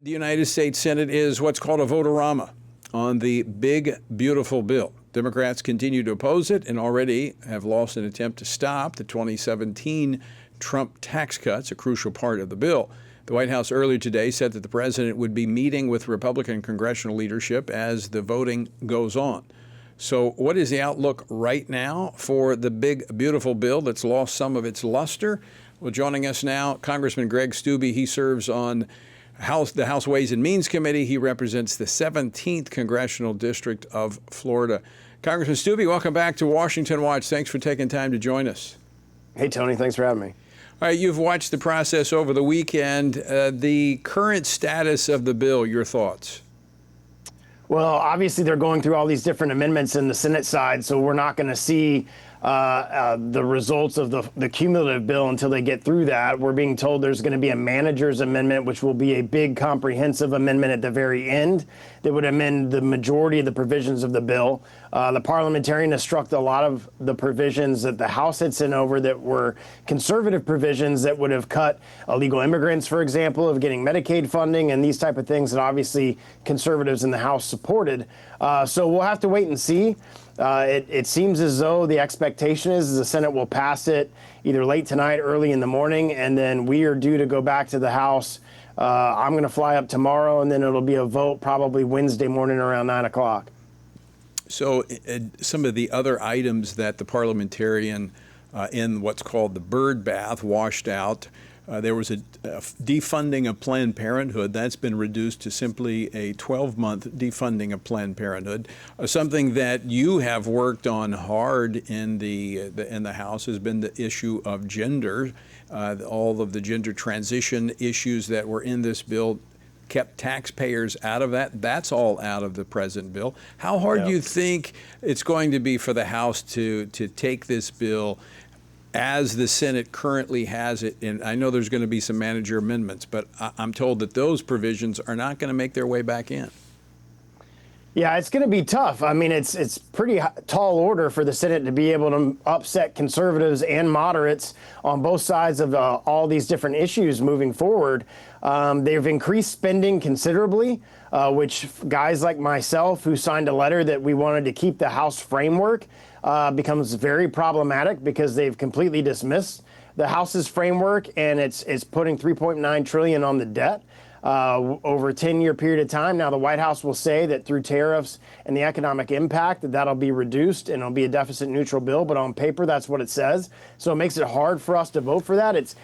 The United States Senate is what's called a vote-a-rama on the big, beautiful bill. Democrats continue to oppose it and already have lost an attempt to stop the 2017 Trump tax cuts, a crucial part of the bill. The White House earlier today said that the president would be meeting with Republican congressional leadership as the voting goes on. So what is the outlook right now for the big, beautiful bill that's lost some of its luster? Well, joining us now, Congressman Greg Steube. He serves on the House Ways and Means Committee. He represents the 17th Congressional District of Florida. Congressman Steube, welcome back to Washington Watch. Thanks for taking time to join us. Hey, Tony. Thanks for having me. All right, you've watched the process over the weekend. The current status of the bill, your thoughts? Well, obviously, they're going through all these different amendments in the Senate side, so we're not going to see the results of the cumulative bill until they get through that. We're being told there's going to be a manager's amendment, which will be a big comprehensive amendment at the very end that would amend the majority of the provisions of the bill. The Parliamentarian has struck a lot of the provisions that the House had sent over that were conservative provisions that would have cut illegal immigrants, for example, of getting Medicaid funding and these type of things that obviously conservatives in the House supported. So we'll have to wait and see. It seems as though the expectation is the Senate will pass it either late tonight, early in the morning, and then we are due to go back to the House. I'm going to fly up tomorrow, and then it'll be a vote probably Wednesday morning around 9 o'clock. So some of the other items that the Parliamentarian in what's called the bird bath washed out, there was a defunding of Planned Parenthood. That's been reduced to simply a 12-month defunding of Planned Parenthood. Something that you have worked on hard in the House has been the issue of gender. All of the gender transition issues that were in this bill kept taxpayers out of that. That's all out of the present bill. How hard do you think it's going to be for the House to take this bill as the Senate currently has it? And I know there's going to be some manager amendments, but I'm told that those provisions are not going to make their way back in. Yeah, it's going to be tough. I mean, it's pretty tall order for the Senate to be able to upset conservatives and moderates on both sides of all these different issues moving forward. They've increased spending considerably, which guys like myself who signed a letter that we wanted to keep the House framework becomes very problematic because they've completely dismissed the House's framework, and it's putting $3.9 trillion on the debt over a 10-year period of time. Now, the White House will say that through tariffs and the economic impact, that'll be reduced and it'll be a deficit neutral bill. But on paper, that's what it says. So it makes it hard for us to vote for that. It's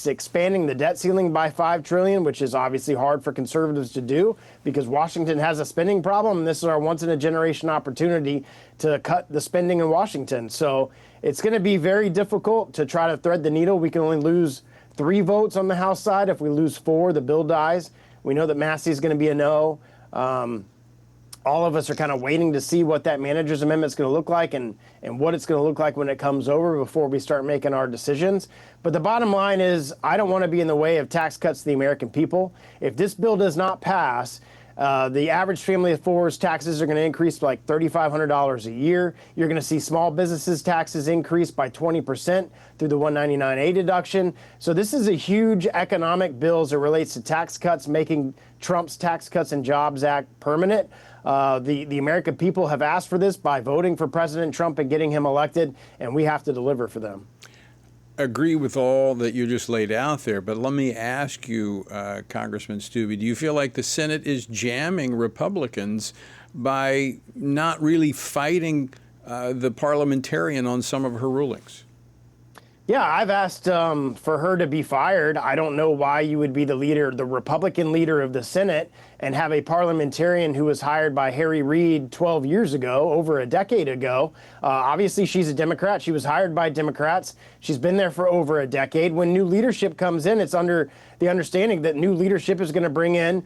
expanding the debt ceiling by $5 trillion, which is obviously hard for conservatives to do because Washington has a spending problem. And this is our once-in-a-generation opportunity to cut the spending in Washington. So it's going to be very difficult to try to thread the needle. We can only lose 3 votes on the House side. If we lose 4, the bill dies. We know that Massey is going to be a no. All of us are kind of waiting to see what that manager's amendment is going to look like and what it's going to look like when it comes over before we start making our decisions. But the bottom line is I don't want to be in the way of tax cuts to the American people. If this bill does not pass, the average family of 4's taxes are going to increase to like $3,500 a year. You're going to see small businesses' taxes increase by 20% through the 199A deduction. So this is a huge economic bill as it relates to tax cuts, making Trump's Tax Cuts and Jobs Act permanent. The American people have asked for this by voting for President Trump and getting him elected, and we have to deliver for them. Agree with all that you just laid out there, but let me ask you, Congressman Steube, do you feel like the Senate is jamming Republicans by not really fighting the Parliamentarian on some of her rulings? Yeah, I've asked for her to be fired. I don't know why you would be the Republican leader of the Senate, and have a parliamentarian who was hired by Harry Reid 12 years ago, over a decade ago. Obviously, she's a Democrat. She was hired by Democrats. She's been there for over a decade. When new leadership comes in, it's under the understanding that new leadership is going to bring in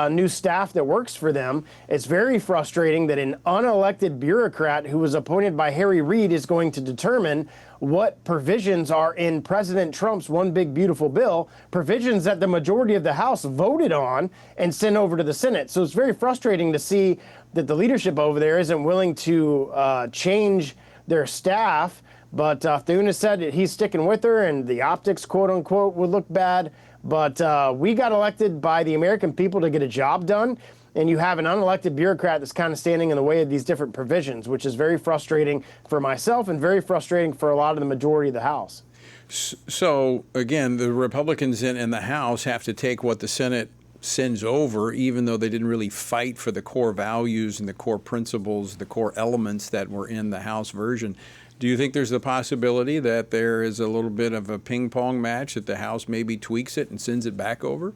new staff that works for them. It's very frustrating that an unelected bureaucrat who was appointed by Harry Reid is going to determine what provisions are in President Trump's One Big Beautiful Bill, provisions that the majority of the House voted on and sent over to the Senate. So it's very frustrating to see that the leadership over there isn't willing to change their staff. But Thune has said that he's sticking with her, and the optics, quote unquote, would look bad. But we got elected by the American people to get a job done, and you have an unelected bureaucrat that's kind of standing in the way of these different provisions, which is very frustrating for myself and very frustrating for a lot of the majority of the House. So, again, the Republicans in the House have to take what the Senate sends over, even though they didn't really fight for the core values and the core principles, the core elements that were in the House version. Do you think there's the possibility that there is a little bit of a ping pong match, that the House maybe tweaks it and sends it back over?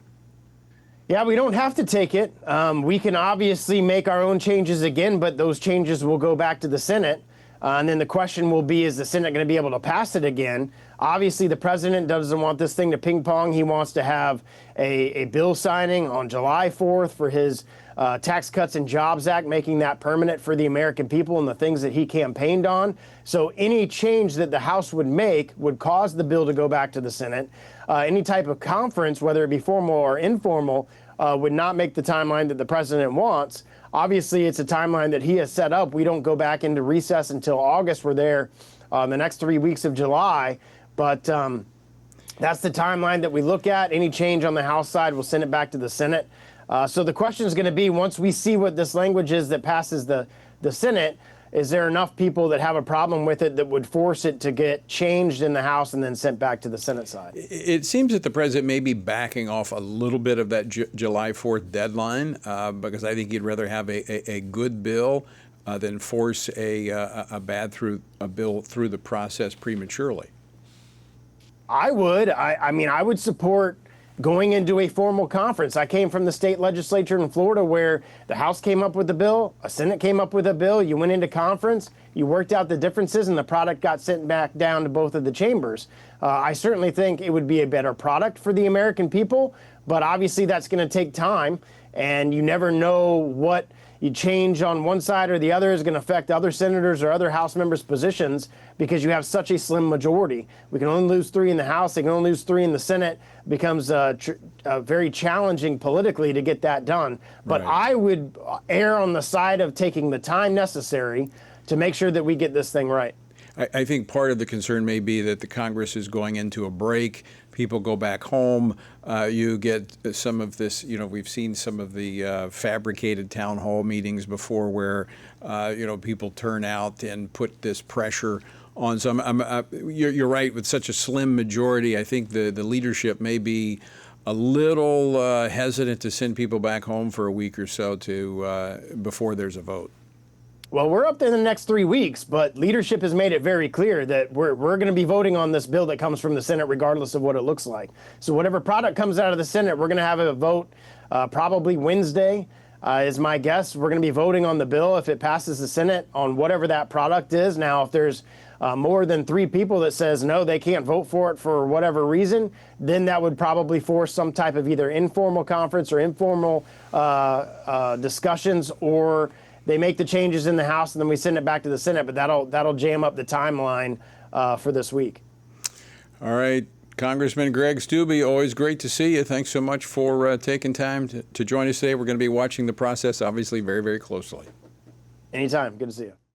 Yeah, we don't have to take it. We can obviously make our own changes again, but those changes will go back to the Senate. And then the question will be, is the Senate going to be able to pass it again? Obviously, the president doesn't want this thing to ping pong. He wants to have a bill signing on July 4th for his Tax Cuts and Jobs Act, making that permanent for the American people and the things that he campaigned on. So any change that the House would make would cause the bill to go back to the Senate. Any type of conference, whether it be formal or informal, would not make the timeline that the president wants. Obviously, it's a timeline that he has set up. We don't go back into recess until August. We're there the next 3 weeks of July. But that's the timeline that we look at. Any change on the House side, we'll send it back to the Senate. So the question is going to be, once we see what this language is that passes the Senate, is there enough people that have a problem with it that would force it to get changed in the House and then sent back to the Senate side? It seems that the president may be backing off a little bit of that July 4th deadline because I think he'd rather have a good bill than force a bill through the process prematurely. I would. I mean, I would support going into a formal conference. I came from the state legislature in Florida where the House came up with a bill, a Senate came up with a bill, you went into conference, you worked out the differences, and the product got sent back down to both of the chambers. I certainly think it would be a better product for the American people, but obviously that's going to take time, and you never know what you change on one side or the other is going to affect other senators or other House members' positions because you have such a slim majority. We can only lose 3 in the House. They can only lose 3 in the Senate. It becomes very challenging politically to get that done. But right. I would err on the side of taking the time necessary to make sure that we get this thing right. I think part of the concern may be that the Congress is going into a break. People go back home. You get some of this, we've seen some of the fabricated town hall meetings before where, people turn out and put this pressure on some. You're right, with such a slim majority, I think the leadership may be a little hesitant to send people back home for a week or so before there's a vote. Well, we're up there in the next 3 weeks, but leadership has made it very clear that we're going to be voting on this bill that comes from the Senate regardless of what it looks like. So whatever product comes out of the Senate, we're going to have a vote probably Wednesday is my guess. We're going to be voting on the bill if it passes the Senate on whatever that product is. Now, if there's more than 3 people that says no, they can't vote for it for whatever reason, then that would probably force some type of either informal conference or informal discussions, or they make the changes in the House and then we send it back to the Senate, but that'll jam up the timeline for this week. All right, Congressman Greg Steube, always great to see you. Thanks so much for taking time to join us today. We're going to be watching the process, obviously, very, very closely. Anytime. Good to see you.